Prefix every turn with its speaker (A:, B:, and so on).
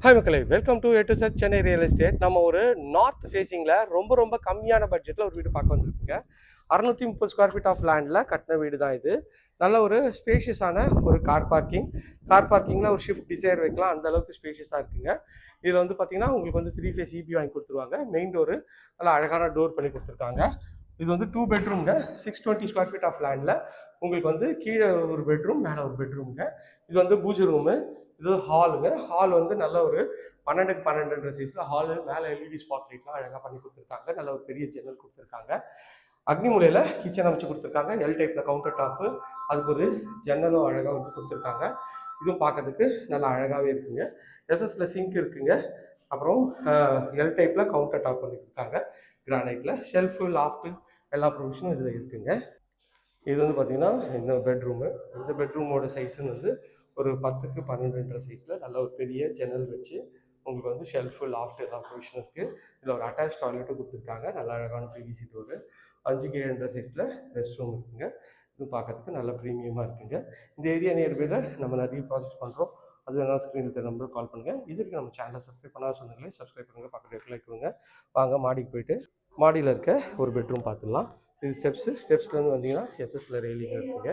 A: Hi மக்களே, welcome to A to Z Chennai real estate. நம்ம ஒரு நார்த் ஃபேஸிங்கில் ரொம்ப கம்மியான பட்ஜெட்டில் ஒரு வீடு பார்க்க வந்துருக்குங்க. 630 ஸ்கொயர் ஃபீட் ஆஃப் லேண்டில் கட்டின வீடு தான் இது. நல்ல ஒரு ஸ்பேஷியஸான ஒரு கார் பார்க்கிங்கில் ஒரு ஷிஃப்ட் டிசைர் வைக்கலாம், அந்த அளவுக்கு ஸ்பேஷியஸாக இருக்குங்க. இதில் வந்து பார்த்தீங்கன்னா உங்களுக்கு வந்து 3 ஃபேஸ் இபி வாங்கி கொடுத்துருவாங்க. மெயின் டோரு நல்லா அழகான டோர் பண்ணி கொடுத்துருக்காங்க. இது வந்து 2 பெட்ரூம்ங்க. 620 ஸ்கொயர் ஃபீட் ஆஃப் லேண்டில் உங்களுக்கு வந்து கீழே ஒரு பெட்ரூம், மேலே ஒரு பெட்ரூம்ங்க. இது வந்து பூஜை ரூமு. இது ஹாலுங்க. ஹால் வந்து நல்ல ஒரு 12க்கு 12 சைஸில் ஹாலு, மேலே எல்இடி ஸ்பாட் லைட்லாம் அழகாக பண்ணி கொடுத்துருக்காங்க. நல்ல ஒரு பெரிய ஜன்னல் கொடுத்துருக்காங்க. அக்னிமூலையில் கிச்சன் அமைச்சு கொடுத்துருக்காங்க. எல் டைப்பில் கவுண்டர் டாப்பு, அதுக்கு ஒரு ஜன்னலும் அழகாக வந்து கொடுத்துருக்காங்க. இதுவும் பார்க்கறதுக்கு நல்லா அழகாகவே இருக்குங்க. எஸ்எஸ்ல சிங்க் இருக்குங்க. அப்புறம் எல் டைப்பில் கவுண்டர் டாப் பண்ணியிருக்காங்க. கிரானைட்டில் ஷெல்ஃபு, லாஃப்ட்டு எல்லா ப்ரொவிஷனும் இதில் இருக்குங்க. இது வந்து பார்த்தீங்கன்னா இந்த பெட்ரூமு. இந்த பெட்ரூமோட சைஸுன்னு வந்து ஒரு 10க்கு 12 சைஸில் நல்ல ஒரு பெரிய ஜன்னல் வச்சு உங்களுக்கு வந்து ஷெல்ஃபு, லாஃப்ட் எல்லா ப்ரொவிஷனும் இருக்குது. இதில் ஒரு அட்டாச் டாய்லெட்டும் கொடுத்துருக்காங்க. நல்ல அழகான பிவிசி டோரு. 5க்கு 7 சைஸில் ரெஸ்ட் ரூம் இருக்குங்க. இது பார்க்கறதுக்கு நல்ல ப்ரீமியமாக இருக்குங்க. இந்த ஏரியா நியர்பையில் நம்ம நிறைய ப்ராசஸ் பண்ணுறோம். அது வேணால் ஸ்க்ரீனில் தெரிய நம்பருக்கு கால் பண்ணுங்கள். இது வரைக்கும் நம்ம சேனலை சப்ஸ்கிரைப் பண்ணாத சொன்னீங்களே, சப்ஸ்கிரைப் பண்ணுங்கள், பக்கத்தில் லைக் கொடுங்க. வாங்க மாடிக்கு போயிட்டு மாடியில் இருக்க ஒரு பெட்ரூம் பார்த்துடலாம். இது ஸ்டெப்ஸ்லேருந்து வந்தீங்கன்னா எஸ்எஸ்ல ரெயிலிங் இருக்குங்க.